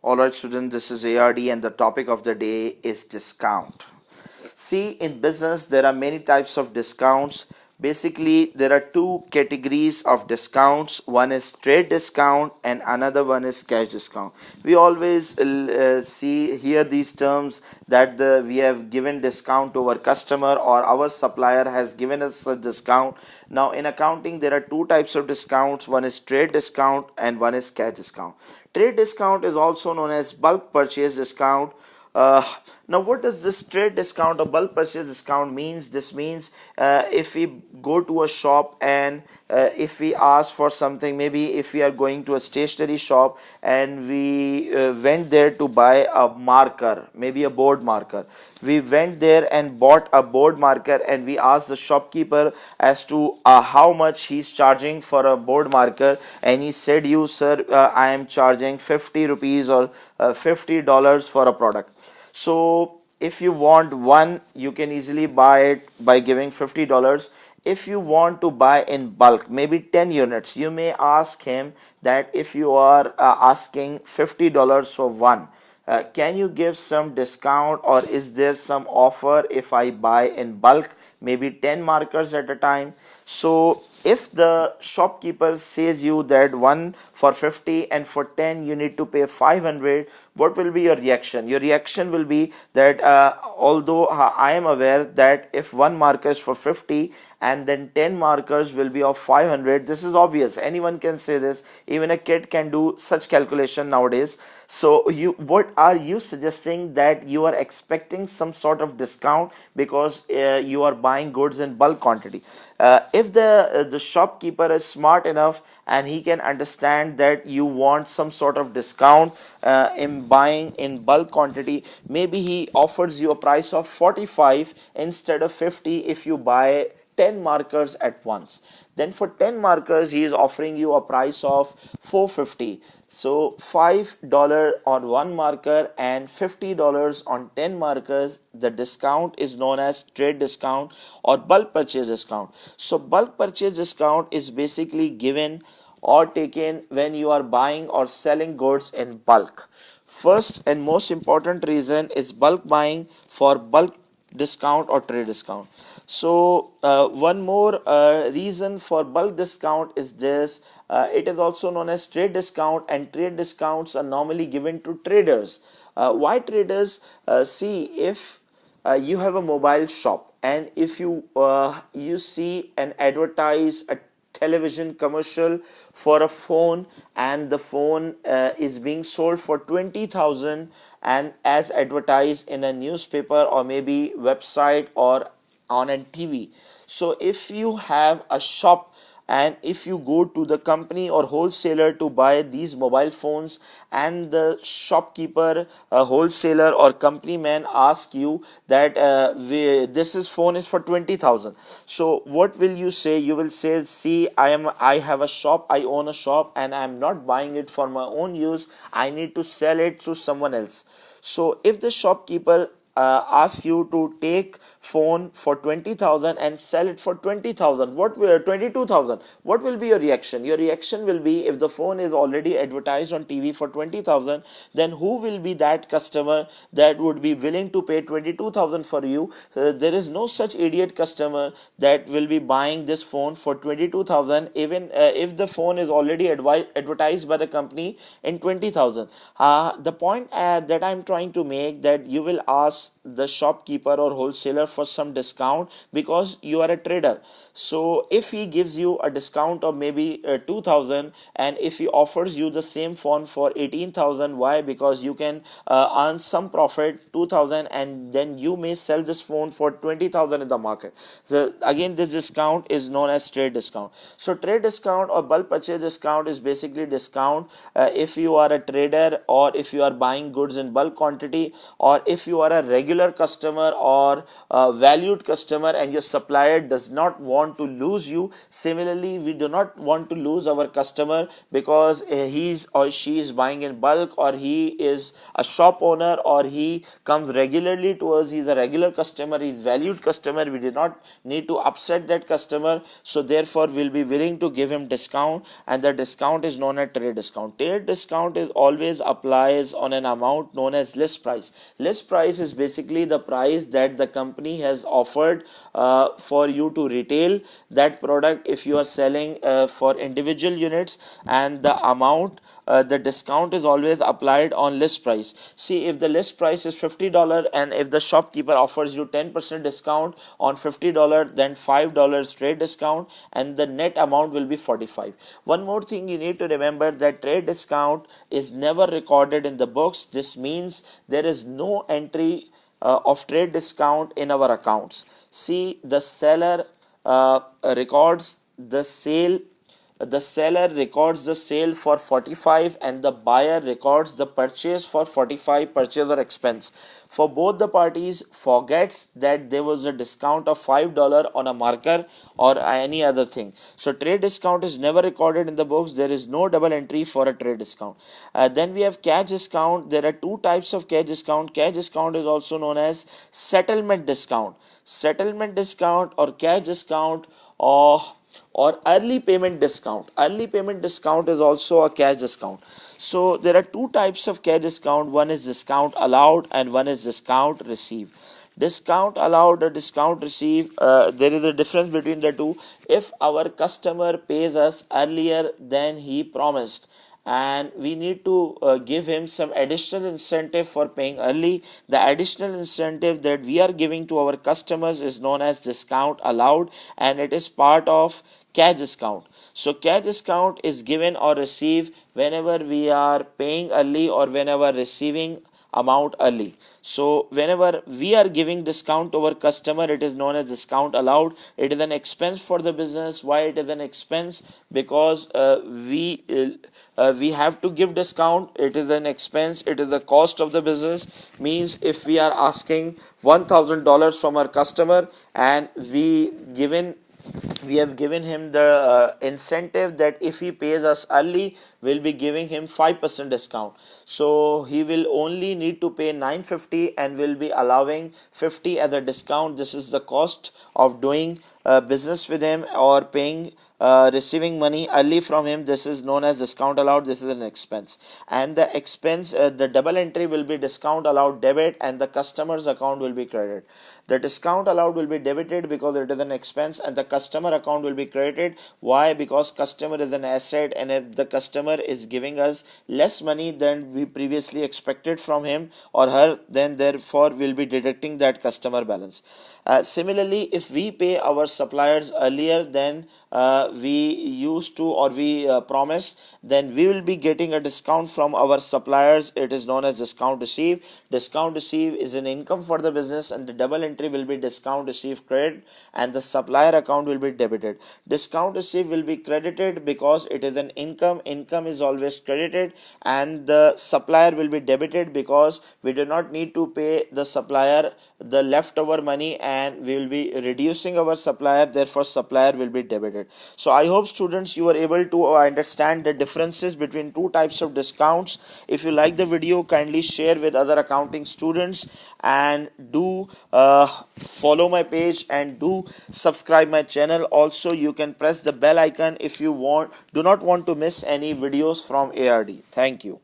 Alright students, this is ARD and the topic of the day is discount. See, in business there are many types of discounts. Basically, there are two categories of discounts. One is trade discount and another one is cash discount. We always hear these terms that we have given discount to our customer or our supplier has given us a discount. Now in accounting there are two types of discounts. One is trade discount and one is cash discount. Trade discount is also known as bulk purchase discount. uh, Now, what does this trade discount or bulk purchase discount means? This means if we go to a shop and if we ask for something, maybe if we are going to a stationery shop and we went there to buy a marker, maybe a board marker. We went there and bought a board marker and we asked the shopkeeper as to how much he's charging for a board marker, and he said, you sir, I am charging 50 rupees or $50 for a product. So if you want one, you can easily buy it by giving $50. If you want to buy in bulk, maybe 10 units, you may ask him that if you are asking $50 for one, can you give some discount, or is there some offer if I buy in bulk, maybe 10 markers at a time? So if the shopkeeper says you that one for 50 and for 10 you need to pay 500, what will be your reaction? Your reaction will be that although I am aware that if one marker is for 50 and then 10 markers will be of 500, this is obvious, anyone can say this, even a kid can do such calculation nowadays. So what are you suggesting, that you are expecting some sort of discount because you are buying goods in bulk quantity? If the shopkeeper is smart enough and he can understand that you want some sort of discount in buying in bulk quantity, maybe he offers you a price of 45 instead of 50 if you buy 10 markers at once. Then for 10 markers he is offering you a price of 450. So $5 on one marker and $50 on 10 markers. The discount is known as trade discount or bulk purchase discount. So bulk purchase discount is basically given or taken when you are buying or selling goods in bulk. First and most important reason is bulk buying for bulk discount or trade discount. So one more reason for bulk discount is this. It is also known as trade discount, and trade discounts are normally given to traders. Why traders? See, if you have a mobile shop and if you see and advertise a television commercial for a phone, and the phone is being sold for 20,000 and as advertised in a newspaper or maybe website or on a TV. So if you have a shop and if you go to the company or wholesaler to buy these mobile phones, and the shopkeeper, wholesaler or company man ask you that this phone is for 20,000, so what will you say? You will say, see, I have a shop, I own a shop, and I am not buying it for my own use, I need to sell it to someone else. So if the shopkeeper ask you to take phone for 20,000 and sell it for 20,000, what will 22,000, what will be your reaction? Your reaction will be, if the phone is already advertised on TV for 20,000, then who will be that customer that would be willing to pay 22,000 for you? There is no such idiot customer that will be buying this phone for 22,000, even if the phone is already advertised by the company in 20,000. The point that I'm trying to make, that you will ask the shopkeeper or wholesaler for some discount because you are a trader. So if he gives you a discount of maybe 2,000, and if he offers you the same phone for 18,000, why? Because you can earn some profit, 2,000, and then you may sell this phone for 20,000 in the market. So again, this discount is known as trade discount. So trade discount or bulk purchase discount is basically discount if you are a trader, or if you are buying goods in bulk quantity, or if you are a regular customer or a valued customer and your supplier does not want to lose you. Similarly, we do not want to lose our customer because he's or she is buying in bulk, or he is a shop owner, or he comes regularly to us, he's a regular customer, he's valued customer. We do not need to upset that customer, so therefore we'll be willing to give him discount, and the discount is known as trade discount. Trade discount is always applies on an amount known as list price. List price is basically the price that the company has offered for you to retail that product if you are selling for individual units, and the amount the discount is always applied on list price. See, if the list price is $50 and if the shopkeeper offers you 10% discount on $50, then $5 trade discount, and the net amount will be 45. One more thing you need to remember, that trade discount is never recorded in the books. This means there is no entry of trade discount in our accounts. See, the seller records the sale. The seller records the sale for 45 and the buyer records the purchase for 45, purchase or expense. For both the parties forgets that there was a discount of $5 on a marker or any other thing. So trade discount is never recorded in the books. There is no double entry for a trade discount. Then we have cash discount. There are two types of cash discount. Cash discount is also known as settlement discount. Settlement discount or cash discount or early payment discount. Early payment discount is also a cash discount. So there are two types of cash discount. One is discount allowed and one is discount received. Discount allowed or discount received, there is a difference between the two. If our customer pays us earlier than he promised and we need to give him some additional incentive for paying early, the additional incentive that we are giving to our customers is known as discount allowed, and it is part of cash discount. So cash discount is given or received whenever we are paying early or whenever receiving amount early. So whenever we are giving discount to our customer, it is known as discount allowed. It is an expense for the business. Why it is an expense? Because we have to give discount. It is an expense. It is the cost of the business. Means if we are asking $1,000 from our customer and we have given him the incentive that if he pays us early, we'll be giving him 5% discount. So he will only need to pay $950 and will be allowing $50 as a discount. This is the cost of doing business with him or paying receiving money early from him. This is known as discount allowed. This is an expense, and the expense the double entry will be discount allowed debit and the customer's account will be credit. The discount allowed will be debited because it is an expense, and the customer account will be credited. Why? Because customer is an asset, and if the customer is giving us less money than we previously expected from him or her, then therefore we'll be deducting that customer balance. Similarly, if we pay our suppliers earlier than we used to or we promised, then we will be getting a discount from our suppliers. It is known as discount received. Discount received is an income for the business, and the double entry will be discount received credit and the supplier account will be debited. Discount received will be credited because it is an income. Income is always credited, and the supplier will be debited because we do not need to pay the supplier the leftover money and we will be reducing our supplier, therefore supplier will be debited. So I hope students you are able to understand the differences between two types of discounts. If you like the video, kindly share with other accounting students, and do follow my page and do subscribe my channel. Also you can press the bell icon if you do not want to miss any videos from URDU. Thank you.